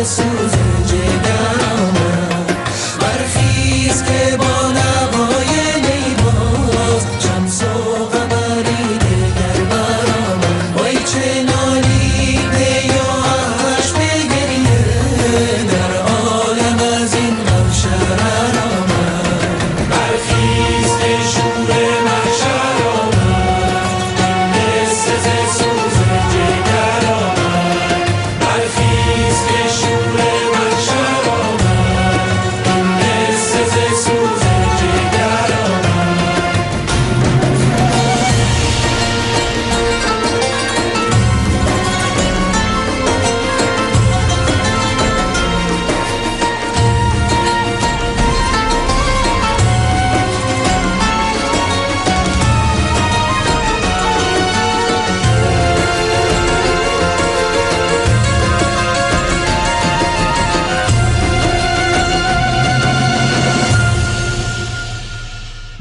سوز جگرم برخیز که با نوای نیواز شمس و قمری دگر برآمد وای چه نالیده یا اش بگریه در عالم از این محشر آمد برخیز که شور محشر آمد قصه ز سوز جگر آمد برخیز که شور محشر آمد قصه ز سوز جگر آمد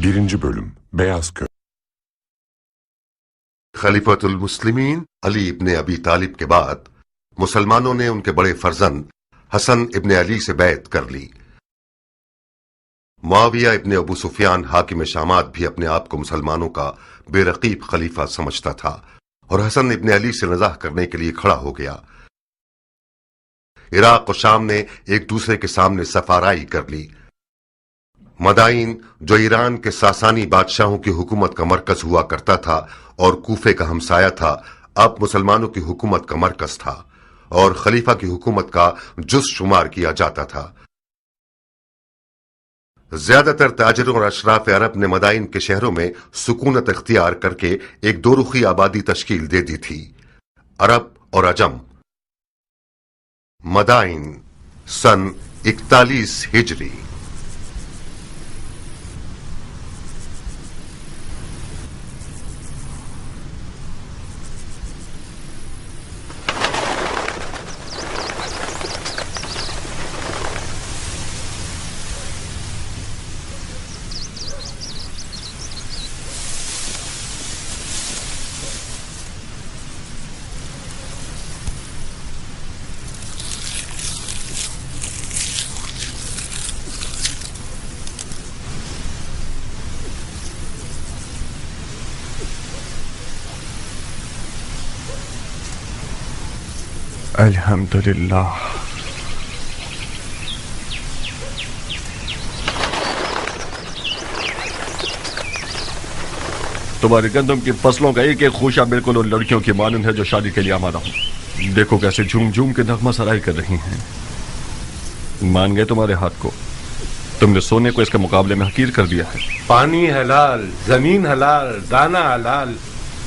Birinci Bölüm Beyaz Köy खलीफतुल मुस्लिमीन अली इब्ने अबी तालिब के बाद मुसलमानों ने उनके बड़े फर्जंद हसन इब्ने अली से बैत कर ली। मुआविया इब्ने अबू सुफियान हाकिम शामात भी अपने आप को मुसलमानों का बेरकीब खलीफा समझता था और हसन इब्ने अली से नज़ाह करने के लिए खड़ा हो गया। इराक और शाम ने एक दूसरे के सामने सफाराई कर ली। मदाइन जो ईरान के सासानी बादशाहों की हुकूमत का मरकज हुआ करता था और कूफे का हमसाया था, अब मुसलमानों की हुकूमत का मरकज था और खलीफा की हुकूमत का जुज़ शुमार किया जाता था। ज्यादातर ताजिरों और अशराफ अरब ने मदाइन के शहरों में सुकूनत इख्तियार करके एक दोरुखी आबादी तश्कील दे दी थी, अरब और अजम। मदाइन सन 41 हिजरी। الحمدللہ تمہاری گندم کی فصلوں کا ایک ایک خوشہ بالکل ان لڑکیوں کی مانند ہے جو شادی کے لیے آمادہ ہوں۔ دیکھو کیسے جھوم جھوم کے نغمہ سرائی کر رہی ہیں۔ مان گئے تمہارے ہاتھ کو؟ تم نے سونے کو اس کے مقابلے میں حقیر کر دیا ہے۔ پانی حلال، زمین حلال، دانہ حلال،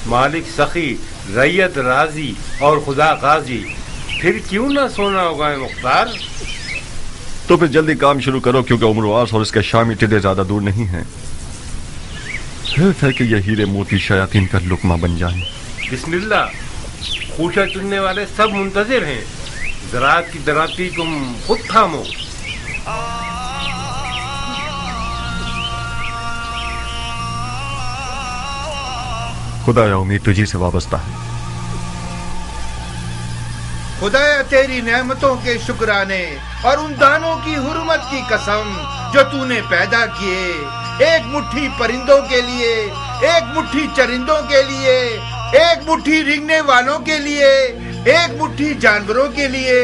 مالک سخی، رعیت راضی اور خدا غازی، پھر کیوں نہ سونا ہوگا مختار؟ تو پھر جلدی کام شروع کرو کیونکہ عمر واس اور اس کے شامی ٹڈے زیادہ دور نہیں ہیں۔ حیف ہے کہ یہ ہیرے موتی شیاطین کا لقمہ بن جائیں۔ بسم اللہ، خوشہ چننے والے سب منتظر ہیں، زراعت کی دراتی تم خود تھامو۔ خدایا امید تجھی سے وابستہ ہے۔ خدایا تیری نعمتوں کے شکرانے اور ان دانوں کی حرمت کی قسم جو تو نے پیدا کیے، ایک مٹھی پرندوں کے لیے، ایک مٹھی چرندوں کے لیے، ایک مٹھی رینگنے والوں کے لیے، ایک مٹھی جانوروں کے لیے،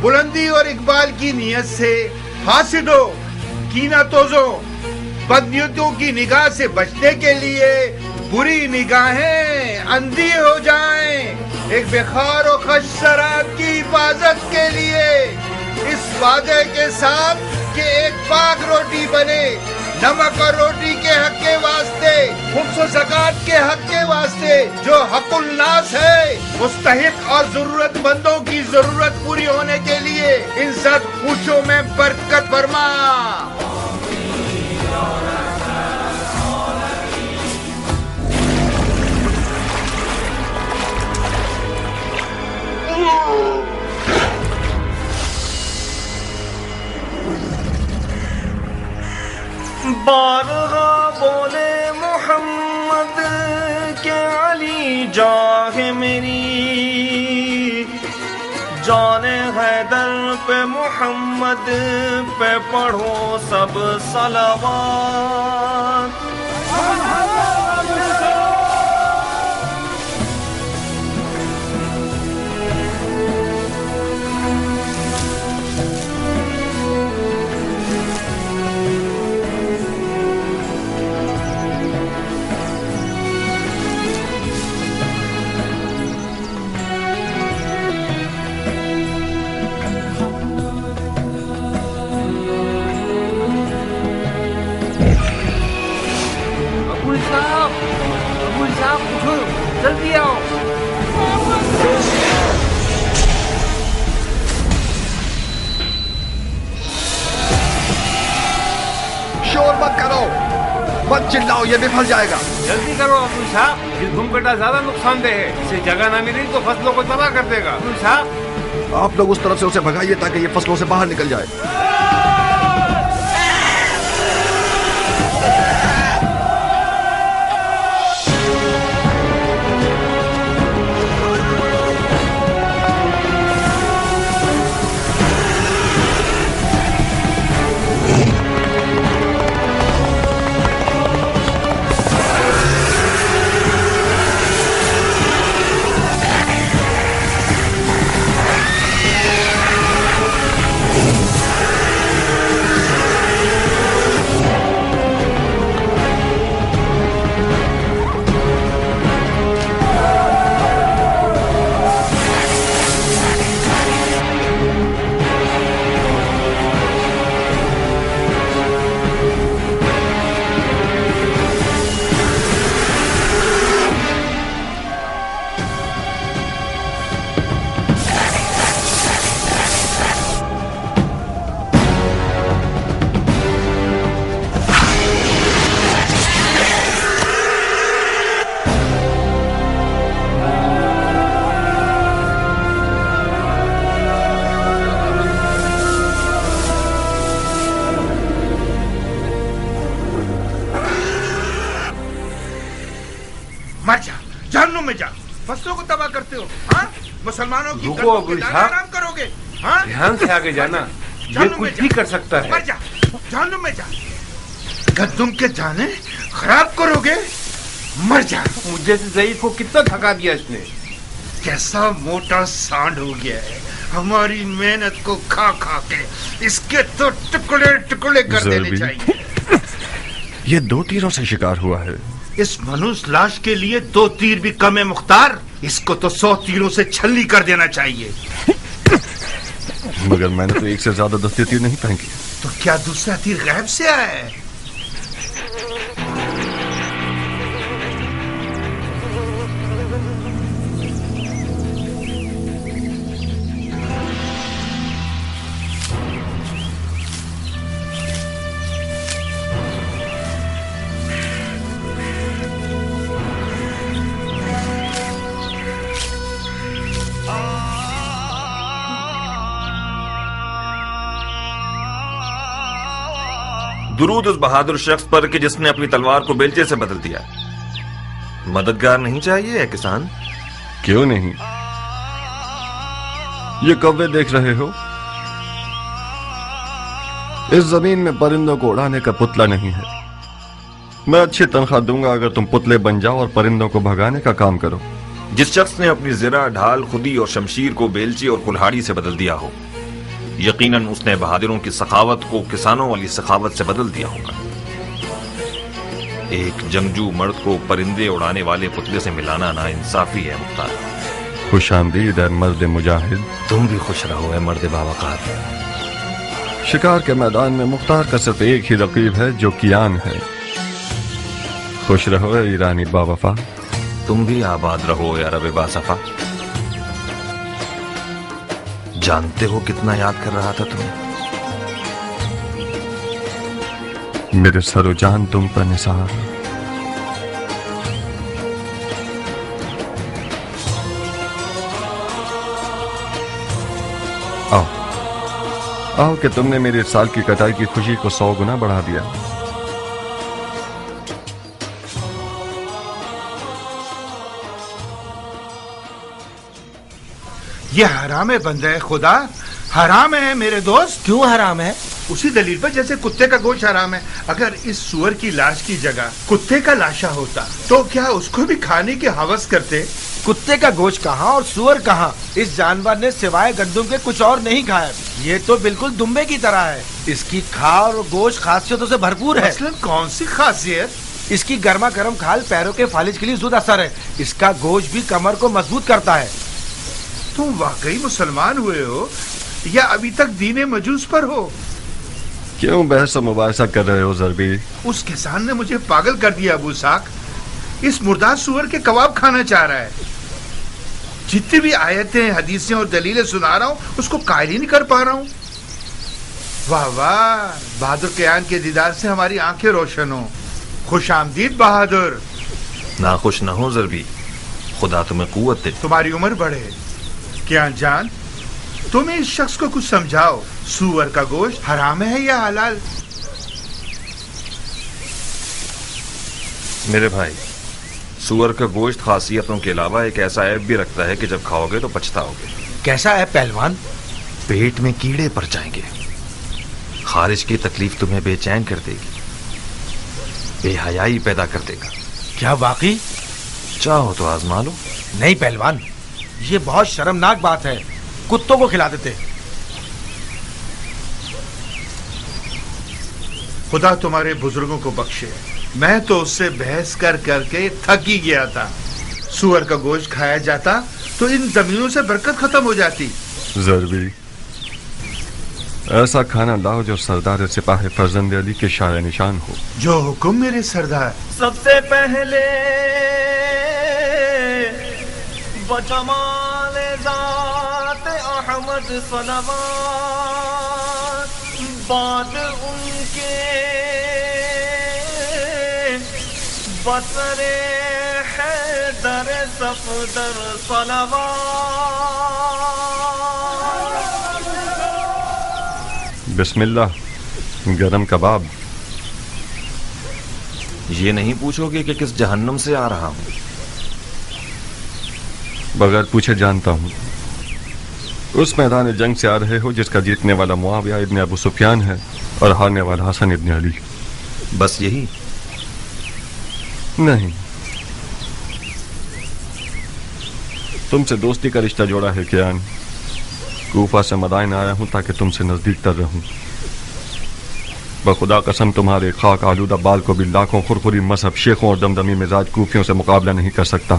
بلندی اور اقبال کی نیت سے حاسدوں، کینہ توزوں، بدنیتوں کی نگاہ سے بچنے کے لیے بری نگاہیں اندھی ہو جائیں، ایک بخار و خش سرات کی حفاظت کے لیے، اس وعدے کے ساتھ کہ ایک پاک روٹی بنے، نمک اور روٹی کے حق کے واسطے، خمس و زکوٰۃ کے حق کے واسطے، جو حق الناس ہے، مستحق اور ضرورت مندوں کی ضرورت پوری ہونے کے لیے ان سب خوشوں میں برکت فرما۔ بارگاہ بولے محمد کہ علی جاہ میری جان حیدر پہ محمد پہ پڑھو سب صلوات. جلدی آؤ. شور مت کرو, مت چلاؤ, یہ بھی پھنس جائے گا. جلدی کرو ابو صاحب, یہ گھمکٹا زیادہ نقصان دہ ہے, اسے جگہ نہ ملی تو فصلوں کو تباہ کر دے گا. ابو صاحب آپ لوگ اس طرف سے اسے بھگائیے تاکہ یہ فصلوں سے باہر نکل جائے. مر جا, جہنم میں جا, فصلوں کو تباہ کرتے ہو. ہاں, مسلمانوں کی رکو ابو دانا صاحب, حرام کرو گے. ہاں, دھیان سے آگے جانا, یہ کچھ بھی کر سکتا ہے. مر جا, جہنم میں جا. گندم کے دانے خراب کرو گے, مر جا. مجھے سے ضعیف کو کتنا تھکا دیا اس نے. کیسا موٹا سانڈ ہو گیا ہے, ہماری محنت کو کھا کھا کے اس کے تو ٹکڑے ٹکڑے کر دینے ضربی. چاہیے. یہ 2 تیروں سے شکار ہوا ہے. اس منوس لاش کے لیے 2 تیر بھی کم ہے مختار. اس کو تو 100 تیروں سے چھلی کر دینا چاہیے. مگر میں نے تو 1 سے زیادہ دستے تیر نہیں پھینکی. تو کیا دوسرا تیر غیب سے آیا ہے؟ درود اس بہادر شخص پر کہ جس نے اپنی تلوار کو بیلچے سے بدل دیا. مددگار نہیں چاہیے اے کسان؟ کیوں نہیں؟ یہ کوے دیکھ رہے ہو, اس زمین میں پرندوں کو اڑانے کا پتلا نہیں ہے. میں اچھی تنخواہ دوں گا اگر تم پتلے بن جاؤ اور پرندوں کو بھگانے کا کام کرو. جس شخص نے اپنی زرہ, ڈھال, خودی اور شمشیر کو بیلچے اور کلہاڑی سے بدل دیا ہو, یقیناً اس نے بہادروں کی سخاوت کو کسانوں والی سخاوت سے بدل دیا ہوگا. ایک جنگجو مرد کو پرندے اڑانے والے پتلے سے ملانا ناانصافی ہے مختار. خوش آمدید اے مرد مجاہد. تم بھی خوش رہو اے مرد باوقار. شکار کے میدان میں مختار کا صرف ایک ہی رقیب ہے جو کیان ہے. خوش رہو اے ایرانی باوفا. تم بھی آباد رہو اے عرب باصفا. جانتے ہو کتنا یاد کر رہا تھا تمہیں. میرے سر و جان تم پر نثار. آؤ آؤ کہ تم نے میرے اس سال کی کٹائی کی خوشی کو 100 گنا بڑھا دیا. یہ حرام ہے بندہ خدا، حرام ہے میرے دوست۔ کیوں حرام ہے؟ اسی دلیل پر جیسے کتے کا گوشت حرام ہے۔ اگر اس سور کی لاش کی جگہ کتے کا لاشا ہوتا تو کیا اس کو بھی کھانے کی ہوس کرتے؟ کتے کا گوشت کہاں اور سور کہاں؟ اس جانور نے سوائے گندم کے کچھ اور نہیں کھایا۔ یہ تو بالکل دمبے کی طرح ہے۔ اس کی کھال اور گوشت خاصیتوں سے بھرپور ہے۔ مثلاً کون سی خاصیت؟ اس کی گرما گرم کھال پیروں کے فالج کے لیے زود اثر ہے۔ اس کا گوشت بھی کمر کو مضبوط کرتا ہے۔ تم واقعی مسلمان ہوئے ہو یا ابھی تک دین مجوس پر ہو؟ کیوں بحث و مباحثہ کر رہے ہو ضربی؟ اس کسان نے مجھے پاگل کر دیا ابو ساک، اس مردار سور کے کباب کھانا چاہ رہا ہے۔ جتنی بھی آیتیں حدیثیں اور دلیلیں سنا رہا ہوں اس کو قائل ہی نہیں کر پا رہا ہوں۔ واہ واہ، بہادر کیان کے دیدار سے ہماری آنکھیں روشن ہوں۔ خوش آمدید بہادر۔ ناخوش نہ ہو ضربی، خدا تمہیں قوت دے۔ تمہاری عمر بڑھے کیان جان، تم اس شخص کو کچھ سمجھاؤ، سور کا گوشت حرام ہے یا حلال؟ میرے بھائی، سور کا گوشت خاصیتوں کے علاوہ ایک ایسا عیب بھی رکھتا ہے کہ جب کھاؤ گے تو پچھتاؤ گے۔ کیسا ہے پہلوان؟ پیٹ میں کیڑے پڑ جائیں گے، خارج کی تکلیف تمہیں بے چین کر دے گی، بے حیائی پیدا کر دے گا۔ کیا واقعی؟ چاہو تو آزما لو۔ نہیں پہلوان، یہ بہت شرمناک بات ہے، کتوں کو کھلا دیتے۔ خدا تمہارے بزرگوں کو بخشے، میں تو اس سے بحث کر کر کے تھک ہی گیا تھا۔ سور کا گوشت کھایا جاتا تو ان زمینوں سے برکت ختم ہو جاتی۔ ضربی، ایسا کھانا لاؤ جو سردار سپاہ فرزند علی کے شاہ نشان ہو۔ جو حکم میرے سردار۔ سب سے پہلے بجمال ذات احمد صلوات، بعد ان کے بصر حیدر صفدر صلوات۔ بسم اللہ، گرم کباب۔ یہ نہیں پوچھو گے کہ کس جہنم سے آ رہا ہوں؟ بغیر پوچھے جانتا ہوں، اس میدان جنگ سے آ رہے ہو جس کا جیتنے والا معاویہ ابن ابو سفیان ہے اور ہارنے والا حسن ابن علی۔ بس یہی؟ نہیں، تم سے دوستی کا رشتہ جوڑا ہے کیان۔ کوفہ سے مدائن آیا ہوں تاکہ تم سے نزدیک تر رہوں۔ بخدا قسم تمہارے خاک آلودہ بال کو بھی لاکھوں خرخری مذہب شیخوں اور دمدمی مزاج کوفیوں سے مقابلہ نہیں کر سکتا۔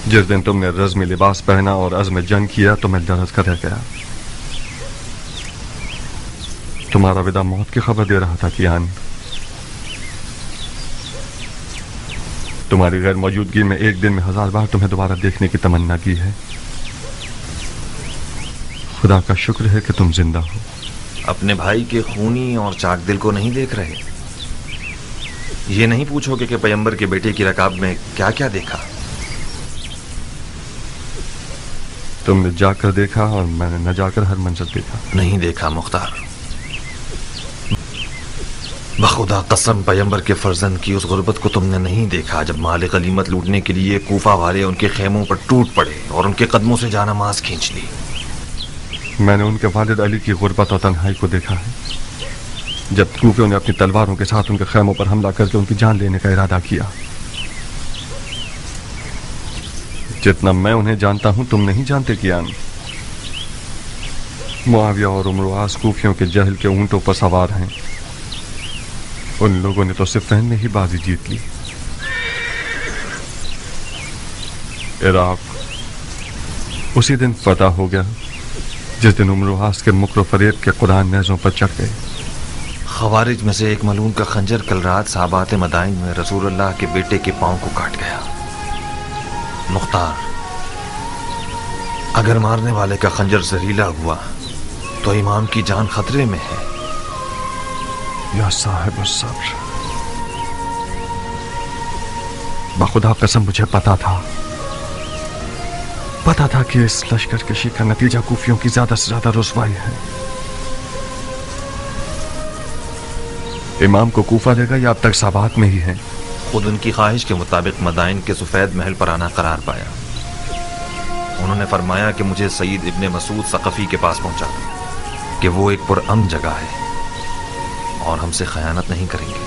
جس دن تم نے رزمی لباس پہنا اور عزم جنگ کیا تو میں لرز کر رہ گیا۔ تمہارا وداع موت کی خبر دے رہا تھا کیان۔ تمہاری غیر موجودگی میں ایک دن میں 1000 بار تمہیں دوبارہ دیکھنے کی تمنا کی ہے۔ خدا کا شکر ہے کہ تم زندہ ہو۔ اپنے بھائی کے خونی اور چاک دل کو نہیں دیکھ رہے؟ یہ نہیں پوچھو کہ پیغمبر کے بیٹے کی رکاب میں کیا کیا دیکھا؟ تم نے جا کر دیکھا اور میں نے نہ جا کر ہر منظر دیکھا۔ نہیں دیکھا مختار، بخدا قسم پیغمبر کے فرزند کی اس غربت کو تم نے نہیں دیکھا جب مال غنیمت لوٹنے کے لیے کوفہ والے ان کے خیموں پر ٹوٹ پڑے اور ان کے قدموں سے جانماز کھینچ لی۔ میں نے ان کے والد علی کی غربت اور تنہائی کو دیکھا ہے جب کوفیوں نے اپنی تلواروں کے ساتھ ان کے خیموں پر حملہ کر کے ان کی جان لینے کا ارادہ کیا۔ جتنا میں انہیں جانتا ہوں تم نہیں جانتے کیان۔ معاویہ اور امرواز کوفیوں کے جہل کے اونٹوں پر سوار ہیں۔ ان لوگوں نے تو صفین میں ہی بازی جیت لی۔ عراق اسی دن فتح ہو گیا جس دن امرواز کے مکر و فریب کے قرآن نیزوں پر چڑھ گئے۔ خوارج میں سے ایک ملعون کا خنجر کل رات صحابات مدائن میں رسول اللہ کے بیٹے کے پاؤں کو کاٹ گیا۔ مختار، اگر مارنے والے کا خنجر زہریلا ہوا تو امام کی جان خطرے میں ہے۔ یا صاحب الصبر، بخدا قسم مجھے پتا تھا کہ اس لشکر کشی کا نتیجہ کوفیوں کی زیادہ سے زیادہ رسوائی ہے۔ امام کو کوفہ دے گا یا اب تک سابات میں ہی ہیں؟ خود ان کی خواہش کے مطابق مدائن کے سفید محل پر آنا قرار پایا۔ انہوں نے فرمایا کہ مجھے سعید ابن مسعود ثقفی کے پاس پہنچا کہ وہ ایک پرامن جگہ ہے اور ہم سے خیانت نہیں کریں گے۔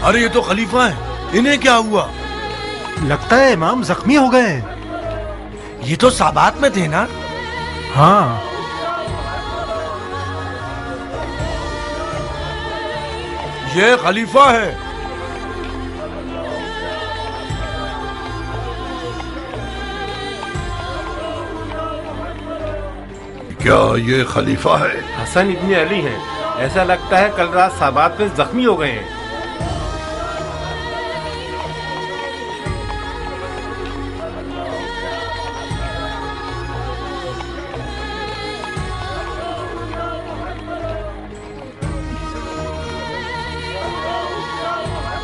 ارے یہ تو خلیفہ ہیں، انہیں کیا ہوا؟ لگتا ہے امام زخمی ہو گئے ہیں۔ یہ تو سابات میں تھے نا؟ ہاں، یہ خلیفہ ہے۔ کیا یہ خلیفہ ہے؟ حسن ابن علی ہیں، ایسا لگتا ہے کل رات سابات میں زخمی ہو گئے ہیں۔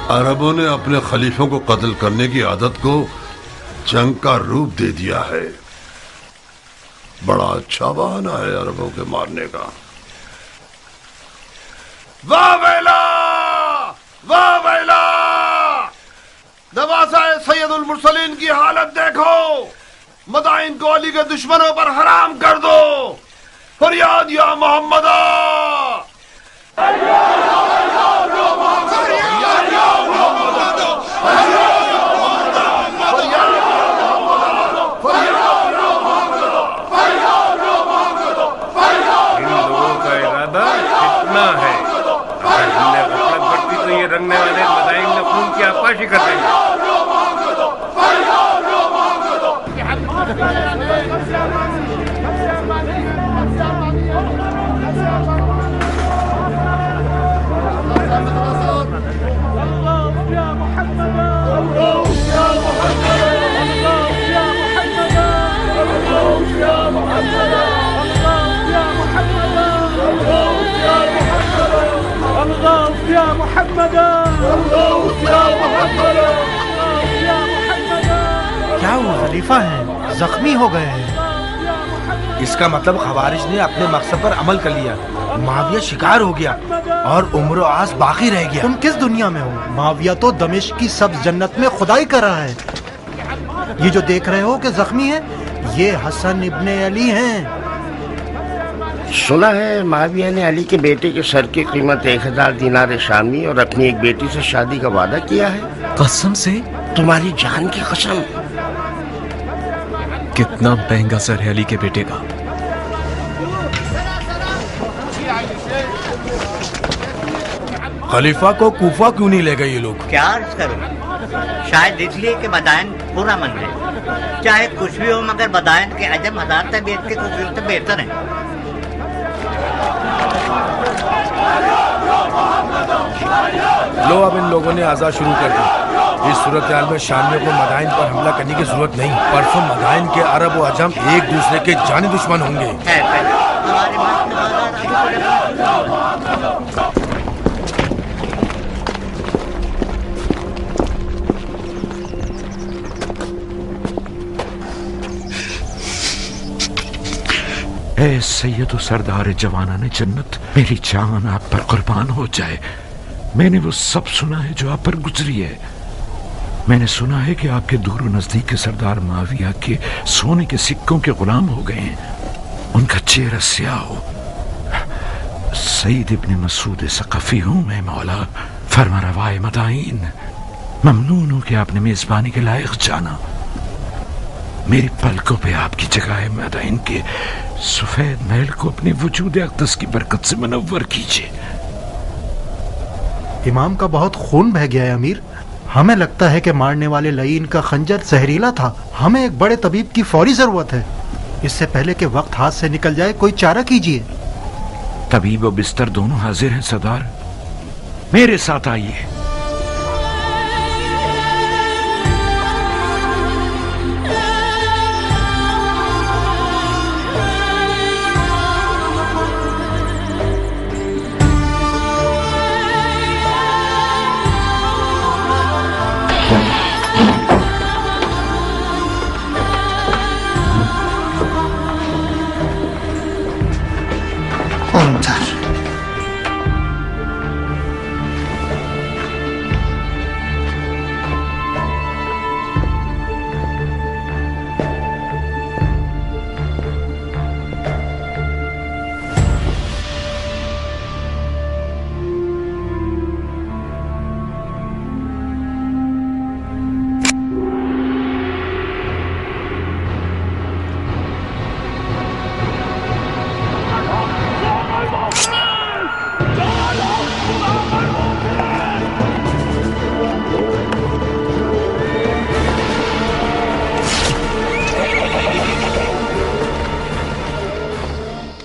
عربوں نے اپنے خلیفوں کو قتل کرنے کی عادت کو جنگ کا روپ دے دیا ہے۔ بڑا اچھا بہانہ ہے عربوں کے مارنے کا۔ واہ ویلا، واہ ویلا، نواسہ سید المرسلین کی حالت دیکھو، مدائن کو علی کے دشمنوں پر حرام کر دو، فریاد یا محمد۔ رنگنے والے مدائن میں خون کی آپاشی کر دیں گے۔ کیا وہ خلیفہ ہیں؟ زخمی ہو گئے ہیں۔ اس کا مطلب خوارج نے اپنے مقصد پر عمل کر لیا، معاویہ شکار ہو گیا اور عمر و عاص باقی رہ گیا۔ تم کس دنیا میں ہو؟ معاویہ تو دمشق کی سبز جنت میں خدائی کر رہا ہے۔ یہ جو دیکھ رہے ہو کہ زخمی ہے، یہ حسن ابن علی ہیں۔ سنا ہے معاویہ نے علی کے بیٹے کے سر کی قیمت 1000 دینار شامی اور اپنی ایک بیٹی سے شادی کا وعدہ کیا ہے۔ قسم سے؟ تمہاری جان کی قسم۔ کتنا مہنگا سر ہے علی کے بیٹے کا۔ خلیفہ کو کوفہ کیوں نہیں لے گئے یہ لوگ؟ کیا عرض کروں، شاید اس لیے کہ مدائن پورا من ہے۔ چاہے کچھ بھی ہو مگر مدائن کے عجم 1000 طبیعت کے خوبیوں سے بہتر ہیں۔ لو اب ان لوگوں نے آزاد شروع کر دی۔ اس صورتحال میں شامیوں کو مدائن پر حملہ کرنے کی ضرورت نہیں۔ پرسوں مدائن کے عرب و عجم ایک دوسرے کے جانی دشمن ہوں گے۔ اے سید و سردار جوانان جنت، میری جان آپ پر قربان ہو جائے۔ میں نے وہ سب سنا ہے جو آپ پر گزری ہے۔ میں نے سنا ہے کہ آپ کے دور و نزدیک کے سردار معاویہ کے سونے کے سکوں کے غلام ہو گئے ہیں، ان کا چہرہ سیاہ ہو۔ سعید ابن مسعود ثقفی ہوں میں مولا، فرما روائے مدائن، ممنون ہوں کہ آپ نے میزبانی کے لائق جانا۔ میری پلکوں پہ آپ کی جگہ ہے مدائن کے سفید محل کو اپنے وجود اقدس کی برکت سے منور کیجیے۔ امام کا بہت خون بہہ گیا ہے امیر۔ ہمیں لگتا ہے کہ مارنے والے لعین کا خنجر زہریلا تھا۔ ہمیں ایک بڑے طبیب کی فوری ضرورت ہے۔ اس سے پہلے کہ وقت ہاتھ سے نکل جائے کوئی چارہ کیجیے۔ طبیب و بستر دونوں حاضر ہیں سردار، میرے ساتھ آئیے۔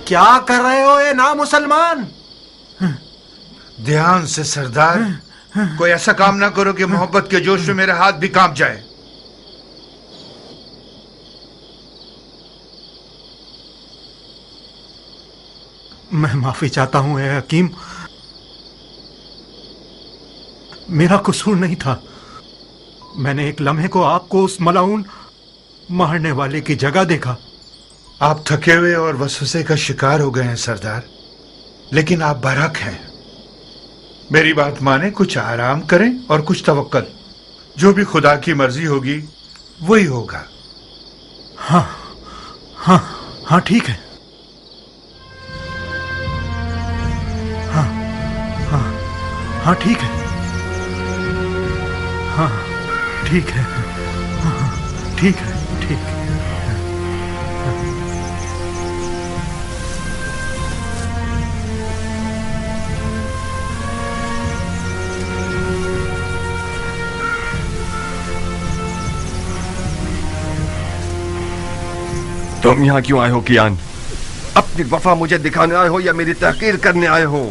क्या कर रहे हो ये ना मुसलमान? ध्यान से सरदार, कोई ऐसा काम ना करो कि मोहब्बत के जोश में मेरे हाथ भी कांप जाए। मैं माफी चाहता हूं ए हकीम, मेरा कसूर नहीं था। मैंने एक लम्हे को आपको उस मलाउन मारने वाले की जगह देखा। आप थके हुए और वसवसे का शिकार हो गए हैं सरदार, लेकिन आप बरहक हैं। मेरी बात माने, कुछ आराम करें और कुछ तवक्कल। जो भी खुदा की मर्जी होगी वही होगा। हाँ हाँ हाँ ठीक है। हाँ हाँ हाँ ठीक है। हाँ ठीक है। हाँ ठीक है, ठीक है। तुम यहाँ क्यों आए हो कियान? अपनी वफा मुझे दिखाने आए हो या मेरी तहकीर करने आए हो?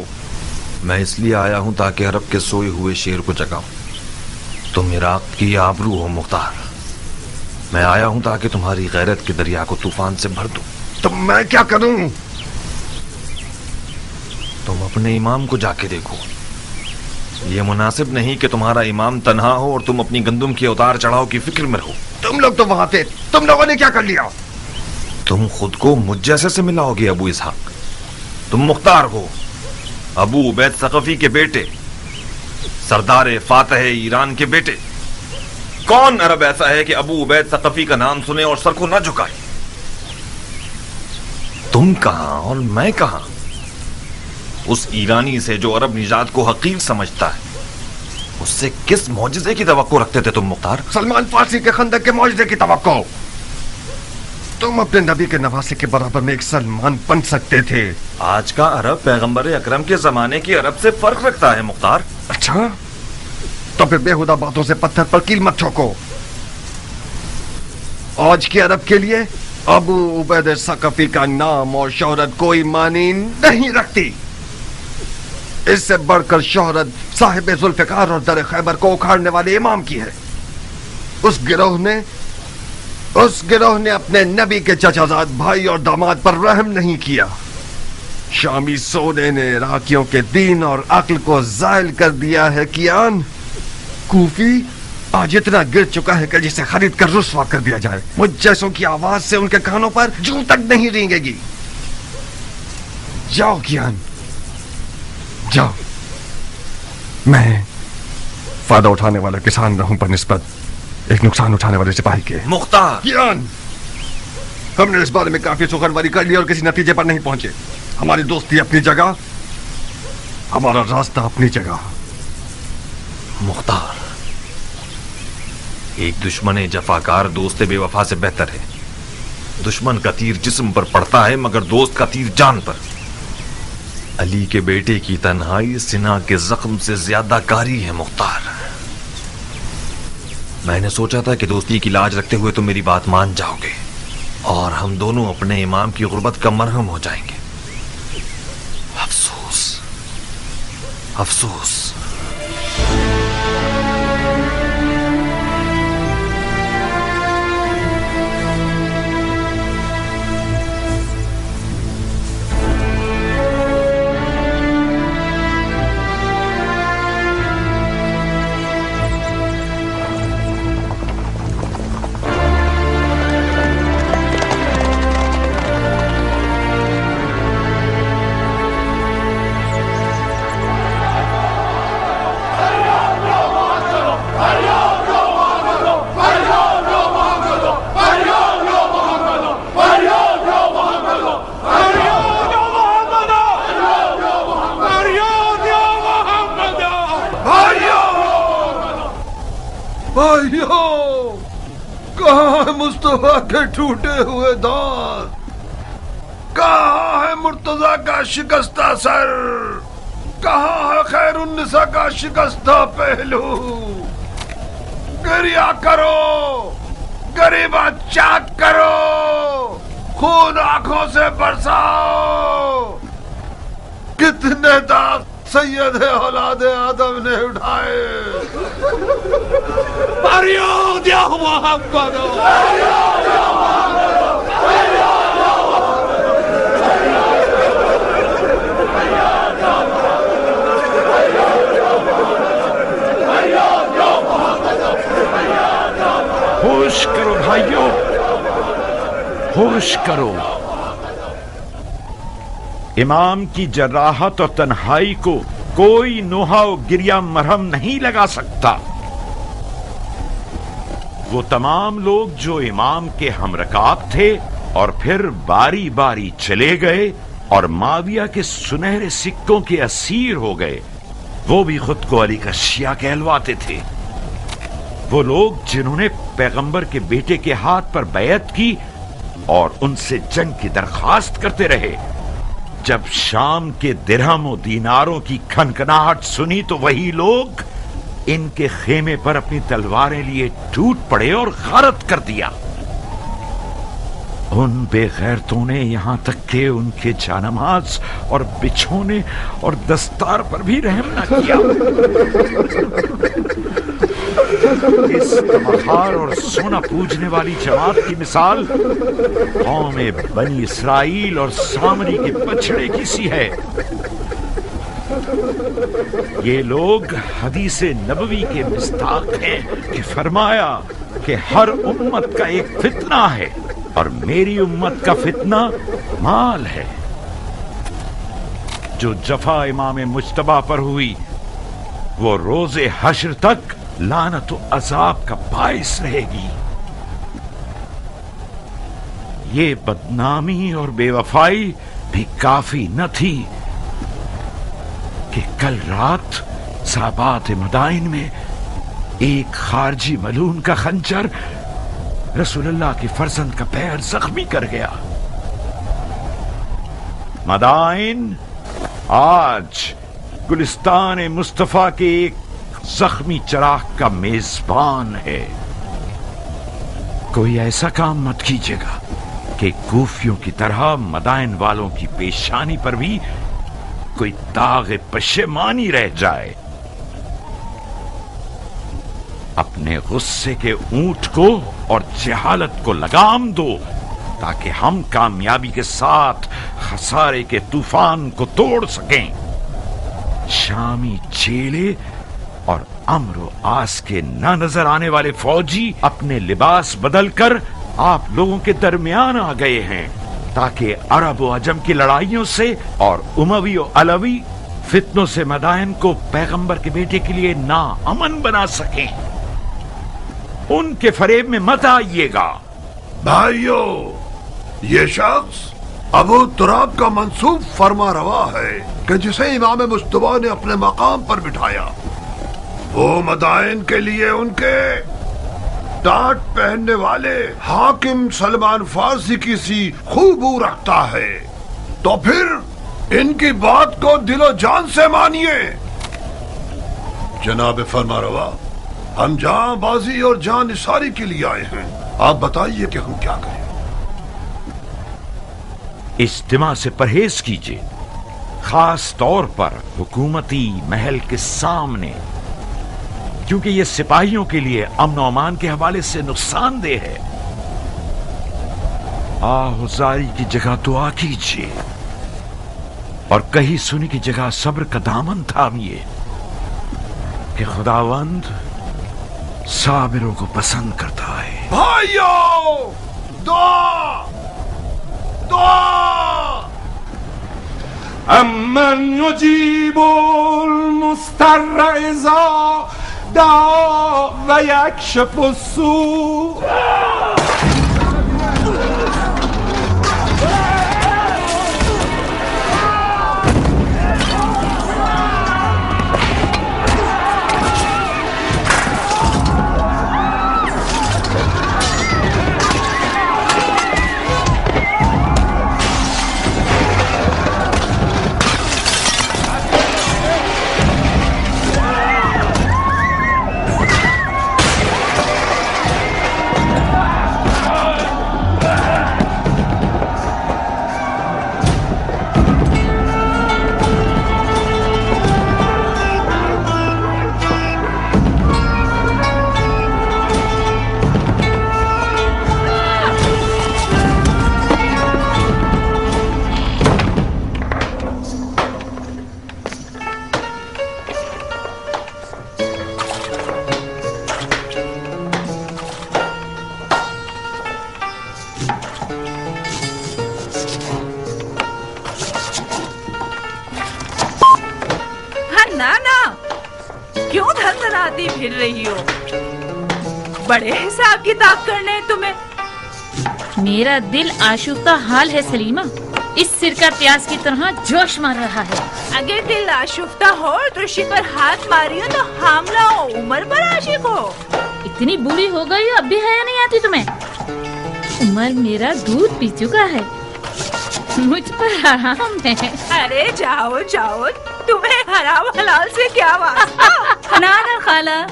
मैं इसलिए आया हूं ताकि अरब के सोए हुए शेर को जगाऊं। तुम इराक की आबरू हो मुख्तार। मैं आया हूं ताकि तुम्हारी गैरत के दरिया को तूफान से भर दूं। तो मैं क्या करूं? तुम अपने इमाम को जाके देखो। यह मुनासिब नहीं कि तुम्हारा इमाम तन्हा हो और तुम अपनी गंदुम के उतार चढ़ाव की फिक्र में रहो। तुम लोग तो वहां थे, तुम लोगों ने क्या कर लिया? तुम खुद को मुझ जैसे से मिलाओगे अबू इसहाक। तुम मुख्तार हो, अबू उबैद सकफी के बेटे, सरदार फातह ईरान के बेटे। कौन अरब ऐसा है कि अबू उबैद सकफी का नाम सुने और सर को न झुकाए? तुम कहां और मैं कहां? उस ईरानी से जो अरब निजात को हकीर समझता है, उससे किस मौजिजे की तवक्को रखते थे तुम मुख्तार? सलमान फारसी के खंदक के मौजिजे की तवक्को। तुम अपने नबी के नवासे के बराबर में एक सलमान बन सकते थे। आज का अरब पैगंबर अकरम के जमाने के अरब से फर्क रखता है मुख्तार। अच्छा, तो फिर बेहुदा बातों से पत्थर पर कील मत ठोको। आज के अरब के लिए अबू उबैद सकफी का नाम और शोहरत कोई मानी नहीं रखती। इससे बढ़कर शोहरत साहिब जुल्फिकार और दर खैबर को उखाड़ने वाले इमाम की है। उस गिरोह ने अपने नबी के चचाजाद भाई और दामाद पर रहम नहीं किया। शामी सोने ने इराकियों के दीन और अक्ल को जायल कर दिया है। कियान, कूफी आज इतना गिर चुका है कि जिसे खरीद कर रुस्वा कर दिया जाए। मुझ जैसों की आवाज से उनके कानों पर जूं तक नहीं रेंगेगी। जाओ कियान, जाओ। मैं फायदा उठाने वाला किसान रहूं पर निस्बत एक नुकसान उठाने वाले सिपाही के। मुख्तार, कियान, हमने इस बारे में काफी सुखनवारी कर ली और किसी नतीजे पर नहीं पहुंचे। हमारी दोस्ती अपनी जगह, हमारा रास्ता अपनी जगह। मुख्तार, एक दुश्मन जफाकार दोस्त बेवफा से बेहतर है। दुश्मन का तीर जिस्म पर पड़ता है मगर दोस्त का तीर जान पर। अली के बेटे की तन्हाई सिना के जख्म से ज्यादा कारी है मुख्तार। मैंने सोचा था कि दोस्ती की लाज रखते हुए तुम मेरी बात मान जाओगे और हम दोनों अपने इमाम की गुर्बत का मरहम हो जाएंगे। अफसोस, अफसोस। मुस्तफा के टूटे हुए दांत? कहाँ है मुर्तजा का शिकस्ता सर? कहाँ है खैरुन्निसा का शिकस्ता पहलू? गिरिया करो, गरीबा चाक करो, खून आंखों से बरसाओ। कितने दाग सैयद औलाद आदम ने उठाए। فریاد یا محمد ہوش کرو بھائیو، ہوش کرو۔ امام کی جراحت اور تنہائی کو کوئی نوحہ و گریہ مرہم نہیں لگا سکتا۔ وہ تمام لوگ جو امام کے ہم رکاب تھے اور پھر باری باری چلے گئے اور معاویہ کے سنہرے سکوں کے اسیر ہو گئے، وہ بھی خود کو علی کا شیعہ کہلواتے تھے۔ وہ لوگ جنہوں نے پیغمبر کے بیٹے کے ہاتھ پر بیعت کی اور ان سے جنگ کی درخواست کرتے رہے، جب شام کے درہم و دیناروں کی کھنکھناہٹ سنی تو وہی لوگ ان کے خیمے پر اپنی تلواریں لیے ٹوٹ پڑے اور غارت کر دیا۔ ان بے غیرتوں نے یہاں تک کہ ان کے جانماز اور بچھونے اور دستار پر بھی رحم نہ کیا۔ اس تمخار اور سونا پوجنے والی جماعت کی مثال قوم بنی اسرائیل اور سامری کے بچڑے کی سی ہے۔ یہ لوگ حدیث نبوی کے مصداق ہیں کہ فرمایا کہ ہر امت کا ایک فتنہ ہے اور میری امت کا فتنہ مال ہے۔ جو جفا امام مجتبی پر ہوئی وہ روز حشر تک لعنت و عذاب کا باعث رہے گی۔ یہ بدنامی اور بے وفائی بھی کافی نہ تھی کہ کل رات صحابات مدائن میں ایک خارجی ملعون کا خنجر رسول اللہ کے فرزند کا پیر زخمی کر گیا۔ مدائن آج گلستان مصطفیٰ کے ایک زخمی چراغ کا میزبان ہے۔ کوئی ایسا کام مت کیجیے گا کہ کوفیوں کی طرح مدائن والوں کی پیشانی پر بھی کوئی داغ پشیمانی رہ جائے۔ اپنے غصے کے اونٹ کو اور جہالت کو لگام دو تاکہ ہم کامیابی کے ساتھ خسارے کے طوفان کو توڑ سکیں۔ شامی چیلے اور امر و آس کے نہ نظر آنے والے فوجی اپنے لباس بدل کر آپ لوگوں کے درمیان آ گئے ہیں تاکہ عرب و عجم کی لڑائیوں سے اور اموی و علوی فتنوں سے مدائن کو پیغمبر کے بیٹے کے لیے ناامن بنا سکیں۔ ان کے فریب میں مت آئیے گا۔ بھائیو، یہ شخص ابو تراب کا منسوب فرما روا ہے کہ جسے امام مجتبی نے اپنے مقام پر بٹھایا، وہ مدائن کے لیے ان کے ٹاٹ پہننے والے حاکم سلمان فارسی کی سی خوبو رکھتا ہے، تو پھر ان کی بات کو دل و جان سے مانیے۔ جناب فرما روا، ہم جان بازی اور جان نثاری کے لیے آئے ہیں، آپ بتائیے کہ ہم کیا کریں۔ اجتماع سے پرہیز کیجیے، خاص طور پر حکومتی محل کے سامنے، کیونکہ یہ سپاہیوں کے لیے امن و امان کے حوالے سے نقصان دہ ہے۔ آہوزاری کی جگہ دعا کیجیے اور کہیں سنی کی جگہ صبر کا دامن تھامیے کہ خداوند صابروں کو پسند کرتا ہے۔ بھائیو، دعا دعا۔ امن یجیب المضطر اذا دعا و یکشف السوء۔ भांति फिर रही हो? बड़े हिसाब किताब करने हैं तुम्हें। मेरा दिल आशुफ्ता हाल है सलीमा, इस सिर का प्याज की तरह जोश मार रहा है। अगर दिल आशुफ्ता हो और तुलसी पर हाथ मारी हो तो हामला हो, उमर पर आशिक हो। इतनी बुरी हो गई अब भी हया नहीं आती तुम्हें? उमर मेरा दूध पी चुका है, मुझ पर हराम है। अरे जाओ जाओ, तुम्हें हराम हलाल से क्या वास्ता? ना ना खाला,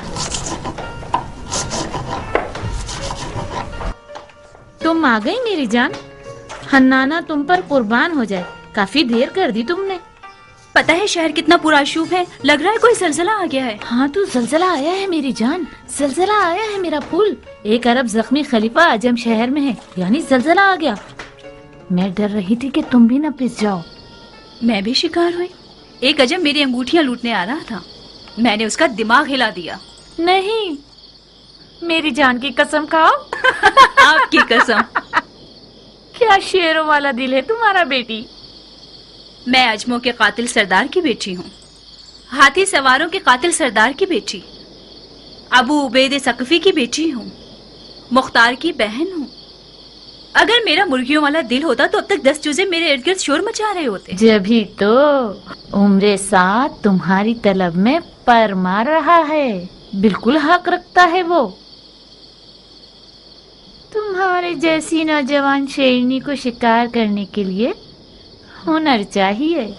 तुम आ गई मेरी जान। हन्नाना तुम पर कुर्बान हो जाए, काफी देर कर दी तुमने। पता है शहर कितना पुराशूब है, लग रहा है कोई जलजला आ गया है। हाँ तो जलजला आया है मेरी जान, जलजला आया है मेरा फूल। एक अरब जख्मी खलीफा अजम शहर में है, यानी जलजला आ गया। मैं डर रही थी कि तुम भी न पिस जाओ। मैं भी शिकार हुई। एक अजम मेरी अंगूठियां लूटने आ रहा था, मैंने उसका दिमाग हिला दिया। नहीं, मेरी जान की कसम खाओ। आपकी कसम। क्या शेरों वाला दिल है तुम्हारा बेटी। मैं अजमों के कातिल सरदार की बेटी हूँ, हाथी सवारों के कातिल सरदार की बेटी, अबू उबैद सकफी की बेटी हूँ, मुख्तार की बहन हूँ। अगर मेरा मुर्गियों वाला दिल होता तो अब तक 10 चूजे मेरे इर्द गिर्द शोर मचा रहे होते। जभी तो उम्र साथ तुम्हारी तलब में पर मार रहा है, बिल्कुल हक रखता है वो। तुम्हारे जैसी नौजवान शेरनी को शिकार करने के लिए हुनर चाहिए।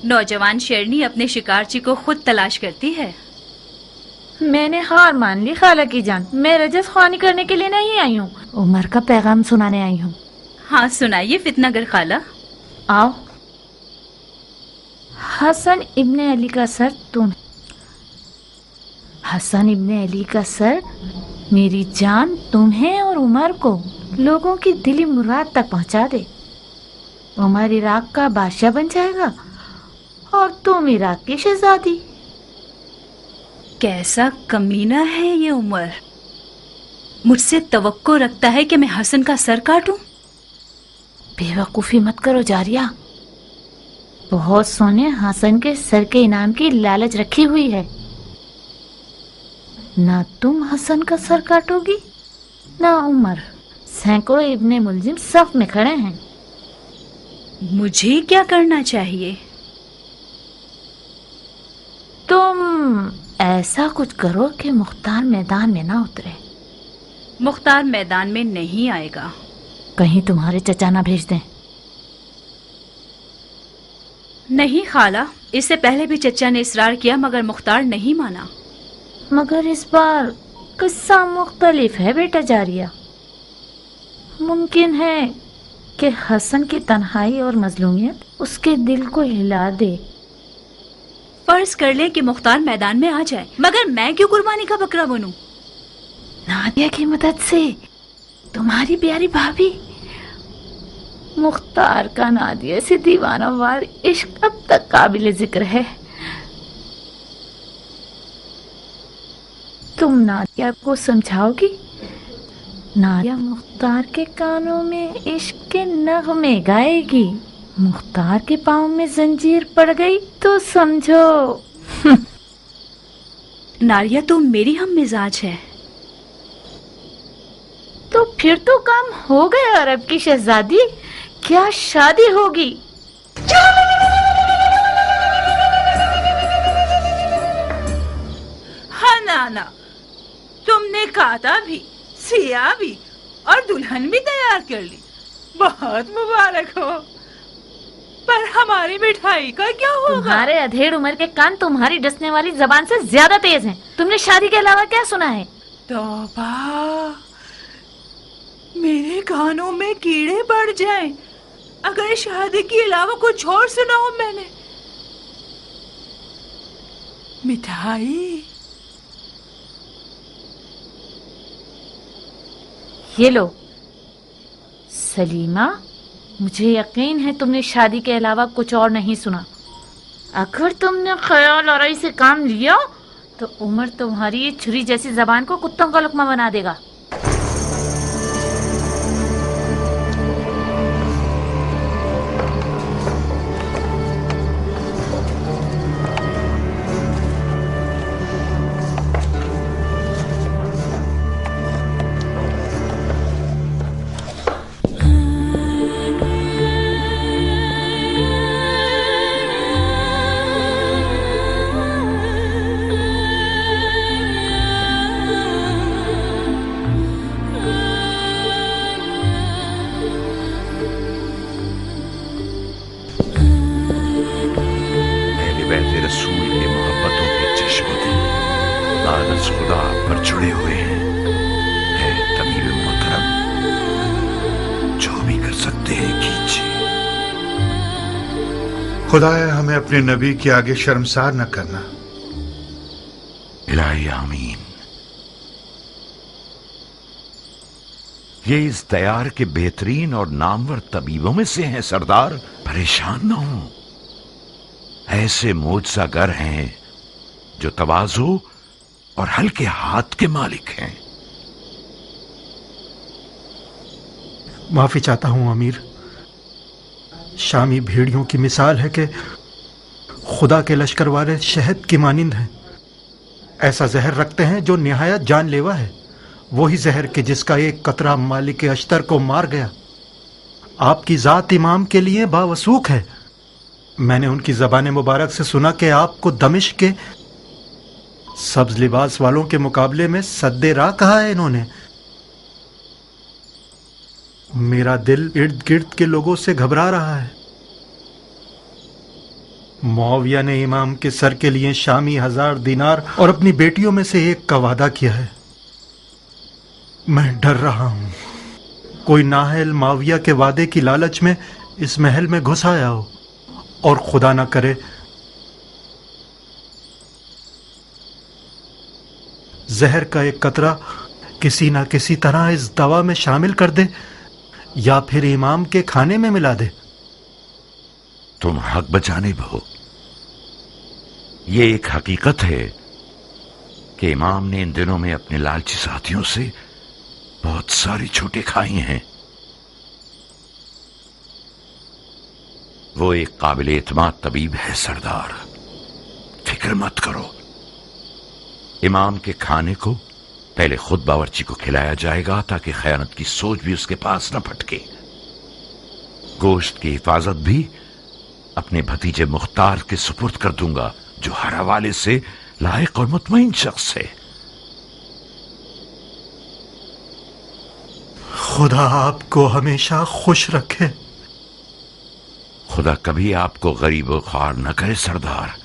नौजवान शेरनी अपने शिकारची को खुद तलाश करती है। मैंने हार मान ली खाला की जान, मैं रजस ख्वानी करने के लिए नहीं आई हूँ, उमर का पैगाम सुनाने आई हूँ। हाँ सुनाइए फितनागर खाला। आओ। हसन इब्ने अली का सर तुम। हसन इब्ने अली का सर मेरी जान तुम्हें और उमर को लोगों की दिली मुराद तक पहुंचा दे। उमर इराक का बादशाह बन जाएगा और तुम इराक की शहजादी। कैसा कमीना है ये उमर, मुझसे तवक्को रखता है कि मैं हसन का सर काटूं। बेवकूफी मत करो जारिया, बहुत सोने हसन के सर के इनाम की लालच रखी हुई है। ना तुम हसन का सर काटोगी ना उमर। सैकड़ों इब्ने मुलजिम सफ में खड़े हैं। मुझे क्या करना चाहिए? तुम ऐसा कुछ करो कि मुख्तार मैदान में ना उतरे। मुख्तार मैदान में नहीं आएगा। कहीं तुम्हारे चचा ना भेज दें। नहीं खाला, इससे पहले भी चचा ने इसरार किया मगर मुख्तार नहीं माना। मगर इस बार किस्सा मुख्तलिफ है बेटा जारिया। मुमकिन है कि हसन की तन्हाई और मजलूमियत उसके दिल को हिला दे। फर्ज कर ले कि मुख्तार मैदान में आ जाए, मगर मैं क्यों कुर्बानी का बकरा बनूं? नादिया की मदद से तुम्हारी प्यारी भाभी। मुख्तार का नादिया से दीवाना वार इश्क अब तक काबिल जिक्र है। तुम नादिया को समझाओगी? नादिया मुख्तार के कानों में इश्क के नगमे गाएगी। मुख्तार के पाँव में जंजीर पड़ गई तो समझो। नारिया तो मेरी हम मिजाज है। तो फिर तो काम हो गया अरब की शहजादी, क्या शादी होगी? हाँ नाना, तुमने काता भी, सिया भी और दुल्हन भी तैयार कर ली। बहुत मुबारक हो। पर हमारी मिठाई का क्या होगा? तुम्हारे अधेड़ उम्र के कान तुम्हारी डसने वाली जबान से ज्यादा तेज हैं। तुमने शादी के अलावा क्या सुना है? तौबा, मेरे कानों में कीड़े पड़ जाएं अगर शादी के अलावा कुछ और सुना हो मैंने। मिठाई ये लो सलीमा, मुझे यकीन है तुमने शादी के अलावा कुछ और नहीं सुना। अगर तुमने ख्याल और से काम लिया तो उमर तुम्हारी ये छुरी जैसी जबान को कुत्तों का लुकमा बना देगा। लानत खुदा पर जुड़े हुए हैं। है तबीब मोहतरम, जो भी कर सकते हैं कीजिए। खुदाया हमें अपने नबी के आगे शर्मसार न करना। इलाही आमीन। ये इस दयार के बेहतरीन और नामवर तबीबों में से हैं सरदार। परेशान न हो, ऐसे मोजज़ागर हैं जो तवाज़ु और हल्के हाथ के मालिक हैं। माफी चाहता हूं अमीर। शामी भेड़ियों की मिसाल है कि खुदा के लश्कर वाले शहद की मानिंद हैं। ऐसा जहर रखते हैं जो निहायत जानलेवा है, वही जहर के जिसका एक कतरा मालिक अश्तर को मार गया। आपकी जात इमाम के लिए बावसूख है। मैंने उनकी ज़बान मुबारक से सुना कि आपको दमिश्क के सब्ज लिबास वालों के मुकाबले में सद्दे राह कहा है इन्होंने। मेरा दिल इर्द गिर्द के लोगों से घबरा रहा है। मुआविया ने इमाम के सर के लिए शामी 1000 दिनार और अपनी बेटियों में से एक का वादा किया है। मैं डर रहा हूं कोई नाहल मुआविया के वादे की लालच में इस महल में घुस आया हो और खुदा ना करे जहर का एक कतरा किसी ना किसी तरह इस दवा में शामिल कर दे या फिर इमाम के खाने में मिला दे। तुम हक बचाने हो। ये एक हकीकत है कि इमाम ने इन दिनों में अपने लालची साथियों से बहुत सारी छूटें खाई हैं। वो एक काबिल एतमाद तबीब है सरदार, फिक्र मत करो। इमाम के खाने को पहले खुद बावर्ची को खिलाया जाएगा ताकि खयानत की सोच भी उसके पास न फटके। गोश्त की हिफाजत भी अपने भतीजे मुख्तार के सुपुर्द कर दूंगा, जो हर हवाले से लायक और मुतमईन शख्स है। खुदा आपको हमेशा खुश रखे। खुदा कभी आपको गरीब और ख्वार न करे सरदार।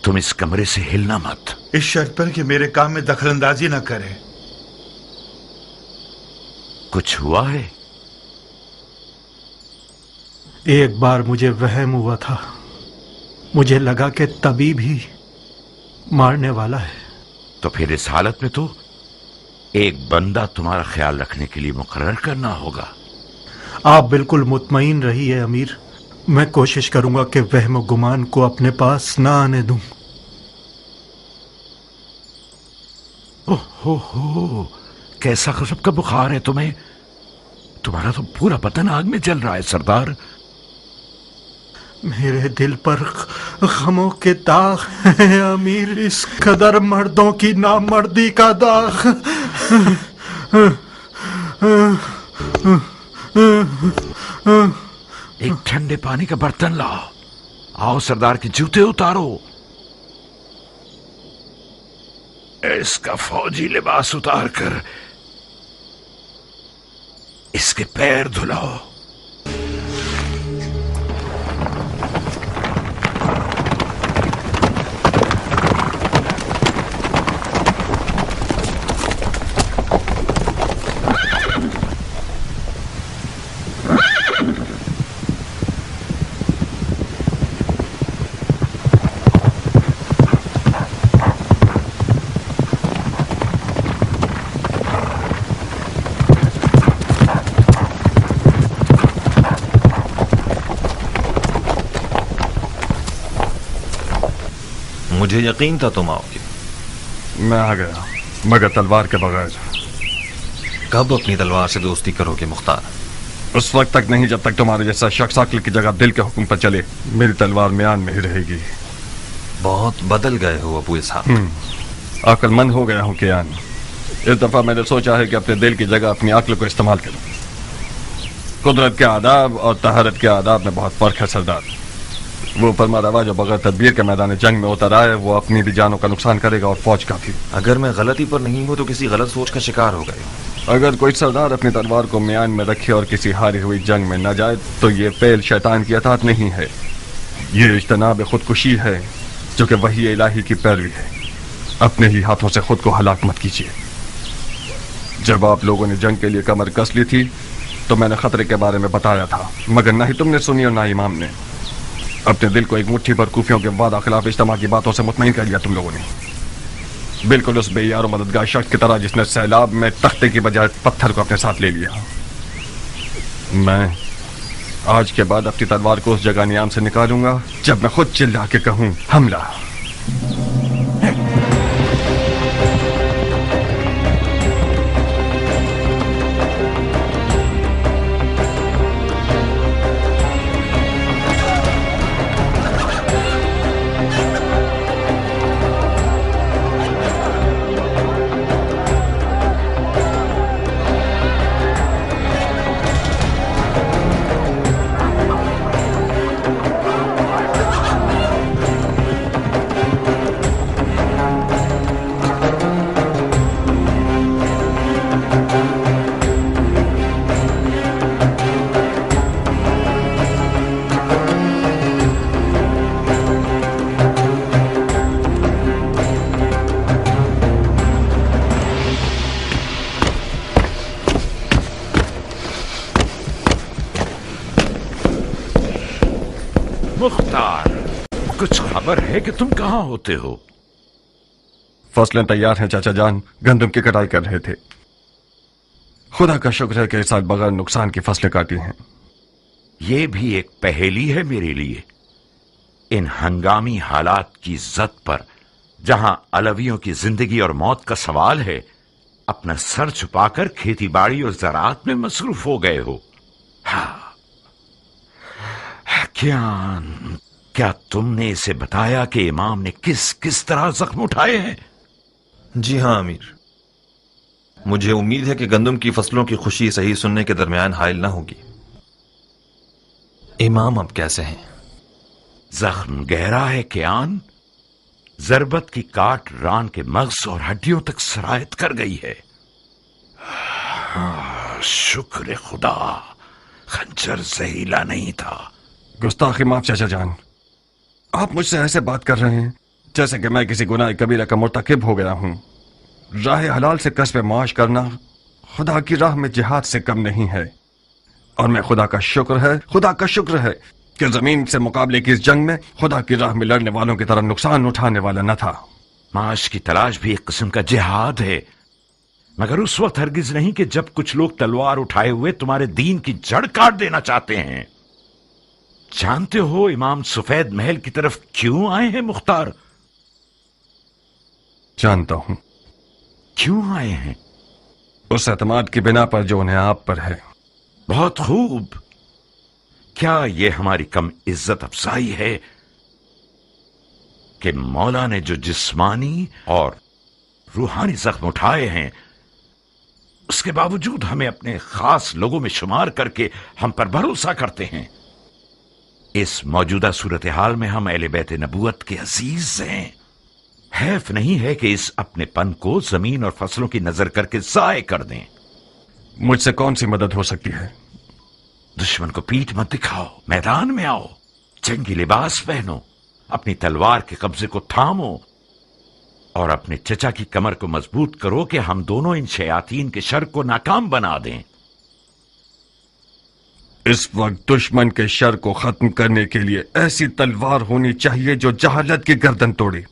तुम इस कमरे से हिलना मत। इस शर्त पर कि मेरे काम में दखलंदाजी न करे। कुछ हुआ है? एक बार मुझे वहम हुआ था, मुझे लगा कि तबीब ही मारने वाला है। तो फिर इस हालत में तो एक बंदा तुम्हारा ख्याल रखने के लिए मुकर्रर करना होगा। आप बिल्कुल मुतमईन रहिए अमीर। मैं कोशिश करूंगा कि वहम और गुमान को अपने पास ना आने दूं। ओहो, कैसा गजब का बुखार है तुम्हें। तुम्हारा तो पूरा बदन आग में जल रहा है सरदार। मेरे दिल पर गमों के दाग हैं अमीर, इस कदर मर्दों की नामर्दी का दाग। एक ठंडे पानी का बर्तन लाओ। आओ सरदार के जूते उतारो। इसका फौजी लिबास उतार कर इसके पैर धुलाओ। मुझे यकीन था तुम आओगे। मैं आ गया, मगर तलवार के बगैर। कब अपनी तलवार से दोस्ती करोगे मुख्तार? उस वक्त तक नहीं जब तक तुम्हारे जैसा शख्स अक्ल की जगह दिल के हुक्म पर चले। मेरी तलवार म्यान में ही रहेगी। बहुत बदल गए हो अबू इसहाक। अक्लमंद हो गया हूँ कियान। इस दफा मैंने सोचा है कि अपने दिल की जगह अपनी अक्ल को इस्तेमाल करूँ। कुदरत के आदाब और तहारत के आदाब में बहुत फर्क है सरदार। वो फरमा रवा जो बगैर तदबीर के मैदान जंग में उतर आए, वो अपनी भी जानों का नुकसान करेगा और फौज का भी। अगर मैं गलती पर नहीं हूं तो किसी गलत सोच का शिकार हो गए। अगर कोई सरदार अपनी तलवार को म्यान में रखे और किसी हारी हुई जंग में न जाए तो ये फेल शैतान की अताअत नहीं है, ये इज्तनाब खुदकुशी है जो कि वही इलाही की पैरवी है। अपने ही हाथों से खुद को हलाक मत कीजिए। जब आप लोगों ने जंग के लिए कमर कस ली थी तो मैंने खतरे के बारे में बताया था, मगर ना ही तुमने सुनी और ना इमाम ने। अपने दिल को एक मुट्ठी भर कूफियों के वादा खिलाफ इज्तिमा की बातों से मुतमईन कर लिया तुम लोगों ने, बिल्कुल उस बेयार और मददगार शख्स की तरह जिसने सैलाब में तख्ते की बजाय पत्थर को अपने साथ ले लिया। मैं आज के बाद अपनी तलवार को उस जगह नियाम से निकालूंगा जब मैं खुद चिल्ला के कहूं हमला। मुख्तार, कुछ खबर है कि तुम कहाँ होते हो? फसलें तैयार हैं चाचा जान, गंदम की कटाई कर रहे थे। खुदा का शुक्र है कि इस साल बगैर नुकसान की फसलें काटी हैं। ये भी एक पहेली है मेरे लिए। इन हंगामी हालात की जद पर जहां अलवियों की जिंदगी और मौत का सवाल है, अपना सर छुपाकर खेती बाड़ी और ज़राअत में मसरूफ हो गए हो। हाँ, क्या तुमने इसे बताया कि इमाम ने किस किस तरह जख्म उठाए हैं? जी हाँ अमीर, मुझे उम्मीद है कि गंदम की फसलों की खुशी सही सुनने के दरमियान हायल ना होगी। इमाम अब कैसे हैं? जख्म गहरा है कियान। जरबत की काट रान के मग़ज़ और हड्डियों तक सरायत कर गई है। शुक्र खुदा, खंजर जहीला नहीं था। गुस्ताखी माफ चाचा जान, आप मुझसे ऐसे बात कर रहे हैं जैसे कि मैं किसी गुनाह कबीरा का मुर्तकिब हो गया हूं। राह हलाल से कसब माश करना खुदा की राह में जिहाद से कम नहीं है, और मैं खुदा का शुक्र है कि जमीन से मुकाबले की इस जंग में खुदा की राह में लड़ने वालों की तरह नुकसान उठाने वाला न था। माश की तलाश भी एक किस्म का जिहाद है, मगर उस वक्त हरगिज नहीं कि जब कुछ लोग तलवार उठाए हुए तुम्हारे दीन की जड़ काट देना चाहते हैं। जानते हो इमाम सफेद महल की तरफ क्यों आए हैं मुख्तार? जानता हूं। क्यों आए हैं? उस एतमाद की बिना पर जो उन्हें आप पर है। बहुत खूब। क्या यह हमारी कम इज्जत अफजाई है कि मौला ने जो जिस्मानी और रूहानी जख्म उठाए हैं, उसके बावजूद हमें अपने खास लोगों में शुमार करके हम पर भरोसा करते हैं। इस मौजूदा सूरत हाल में हम अहले बैत नबूवत के अजीज हैं। हैफ नहीं है कि इस अपने पन को जमीन और फसलों की नजर करके जाय कर दें। मुझसे कौन सी मदद हो सकती है? दुश्मन को पीठ मत दिखाओ, मैदान में आओ, जंगी लिबास पहनो, अपनी तलवार के कब्जे को थामो और अपने चचा की कमर को मजबूत करो कि हम दोनों इन शयातीन के शर को नाकाम बना दें। इस वक्त दुश्मन के शर को खत्म करने के लिए ऐसी तलवार होनी चाहिए जो जहालत की गर्दन तोड़े,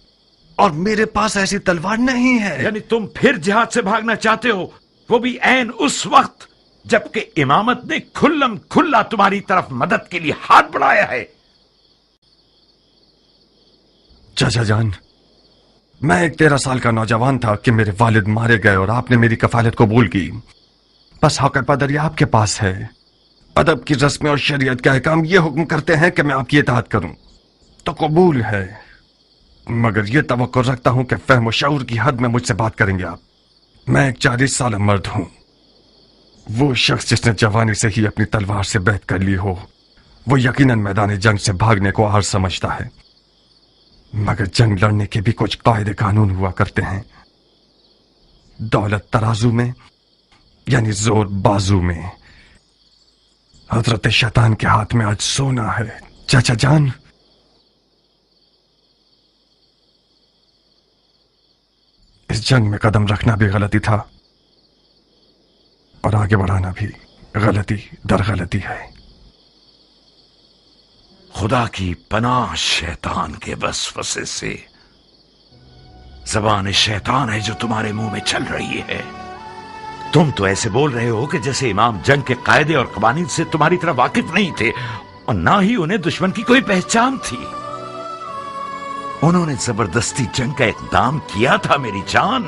और मेरे पास ऐसी तलवार नहीं है। यानी तुम फिर जिहाद से भागना चाहते हो, वो भी ऐन उस वक्त जबकि इमामत ने खुल्लम खुल्ला तुम्हारी तरफ मदद के लिए हाथ बढ़ाया है। चाचा जान, मैं एक 13 साल का नौजवान था कि मेरे वालिद मारे गए और आपने मेरी कफालत कबूल की। बस हक पदर ये आपके पास है। अदब की रस्में और शरीयत के अहकाम ये हुक्म करते हैं कि मैं आपकी इताअत करूं, तो कबूल है, मगर ये तवक्को रखता हूं कि फहम शऊर की हद में मुझसे बात करेंगे आप। मैं एक 40 साल मर्द हूं। वो शख्स जिसने जवानी से ही अपनी तलवार से बैत कर ली हो, वो यकीनन मैदान जंग से भागने को आर समझता है, मगर जंग लड़ने के भी कुछ कायदे कानून हुआ करते हैं। दौलत तराजू में यानी जोर बाजू में। हजरत शैतान के हाथ में आज सोना है चाचा जान। इस जंग में कदम रखना भी गलती था और आगे बढ़ाना भी गलती दर गलती है। खुदा की पनाह शैतान के वसवसे से। ज़बान शैतान है जो तुम्हारे मुंह में चल रही है। तुम तो ऐसे बोल रहे हो कि जैसे इमाम जंग के कायदे और कवानीन से तुम्हारी तरह वाकिफ नहीं थे और ना ही उन्हें दुश्मन की कोई पहचान थी। उन्होंने जबरदस्ती जंग का इक़दाम किया था मेरी जान,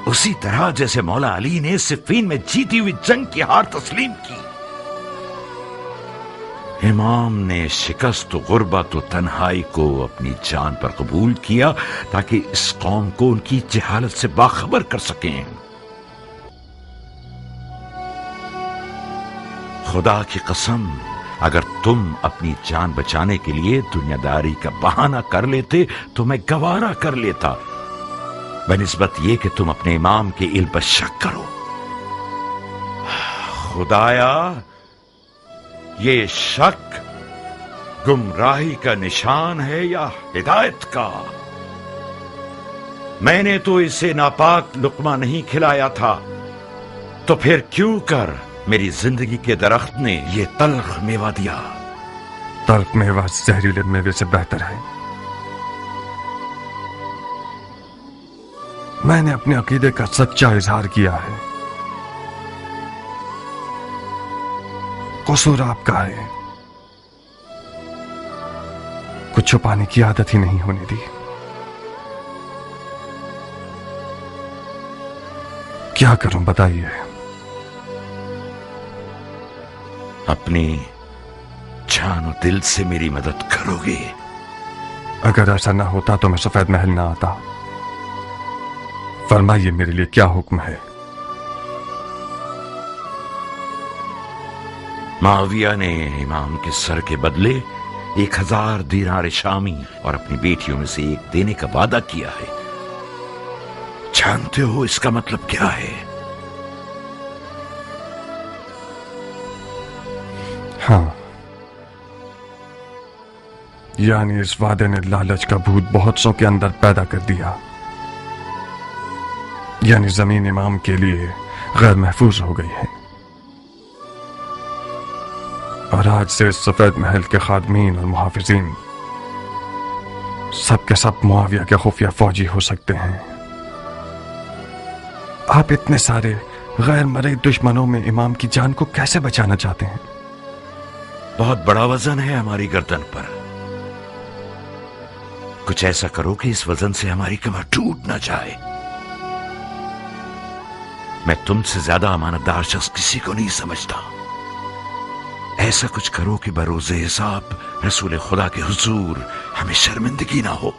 उसी तरह जैसे मौला अली ने सिफ़ीन में जीती हुई जंग की हार तस्लीम की। इमाम ने शिकस्त गुर्बत और तन्हाई को अपनी जान पर कबूल किया ताकि इस कौम को उनकी जहालत से बाखबर कर सकें। खुदा की कसम, अगर तुम अपनी जान बचाने के लिए दुनियादारी का बहाना कर लेते तो मैं गवारा कर लेता, बनिस्बत ये कि तुम अपने इमाम के इल्म पर शक करो। खुदाया, ये शक गुमराही का निशान है या हिदायत का? मैंने तो इसे नापाक लुकमा नहीं खिलाया था, तो फिर क्यों कर मेरी जिंदगी के दरख्त ने ये तल्ख मेवा दिया? तल्ख मेवा जहरीले मेवे से बेहतर है। मैंने अपने अकीदे का सच्चा इजहार किया है। कसूर आपका है, कुछ छुपाने की आदत ही नहीं होने दी। क्या करूं बताइए? अपनी जान और दिल से मेरी मदद करोगे? अगर ऐसा ना होता तो मैं सफेद महल ना आता। फरमाइए मेरे लिए क्या हुक्म है? माविया ने इमाम के सर के बदले 1000 दीनार शामी और अपनी बेटियों में से एक देने का वादा किया है। जानते हो इसका मतलब क्या है? हाँ, यानी इस वादे ने लालच का भूत बहुत सौ के अंदर पैदा कर दिया। यानी जमीन इमाम के लिए गैर महफूज हो गई है और आज से इस सफेद महल के खादमीन और मुहाफिजीन सब के सब मुआविया के खुफिया फौजी हो सकते हैं। आप इतने सारे गैर मरे दुश्मनों में इमाम की जान को कैसे बचाना चाहते हैं? बहुत बड़ा वजन है हमारी गर्दन पर। कुछ ऐसा करो कि इस वजन से हमारी कमर टूट ना जाए। मैं तुमसे ज्यादा अमानतदार शख्स किसी को नहीं समझता। ऐसा कुछ करो कि बरोज़े हिसाब रसूल खुदा के हुजूर हमें शर्मिंदगी ना हो।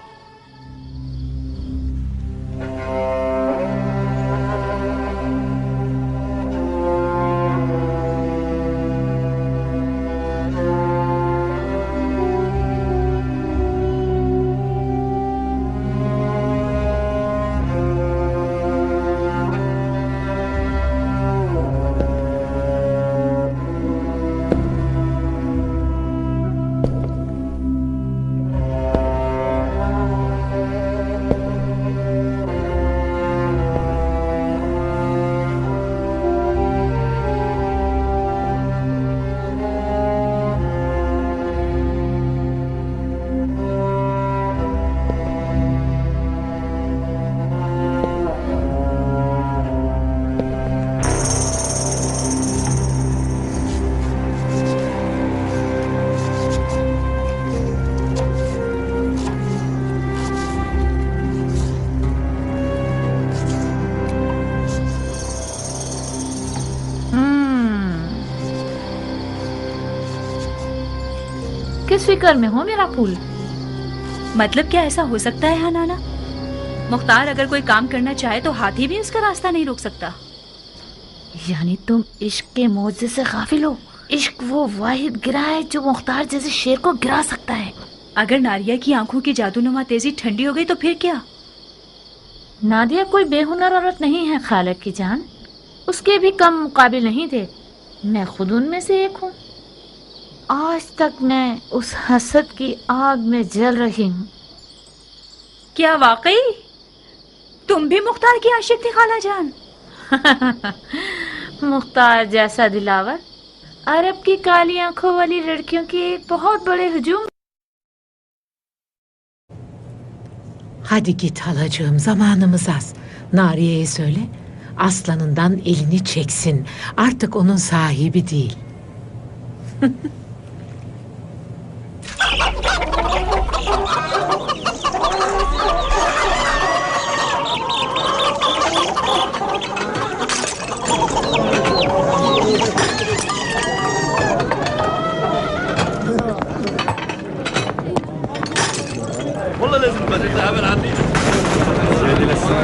किस फिक्र में हो मेरा फूल? मतलब क्या ऐसा हो सकता है हनाना? मुख्तार अगर कोई काम करना चाहे तो हाथी भी उसका रास्ता नहीं रोक सकता। यानी तुम इश्क के मौजे से गाफिल हो। इश्क वो वाहिद गिरा है जो मुख्तार जैसे शेर को गिरा सकता है। अगर नादिया की आंखों की जादूनुमा तेजी ठंडी हो गई तो फिर क्या? नादिया कोई बेहुनर औरत नहीं है खालिक की जान, उसके भी कम मुकाबिल नहीं थे। मैं खुद उनमें से एक हूँ। आज तक मैं उस हसद की आग में जल रही हूँ। क्या वाकई? तुम भी मुख्तार की आशिक थी खाला जान? मुख्तार जैसा दिलावर अरब की काली आंखों वाली लड़कियों की एक बहुत बड़े hücum. Hadi git halacığım, zamanımız az. Nariye'ye söyle, aslanından elini çeksin. Artık onun sahibi değil. والله لازم نتقابل عني زيادة للسنة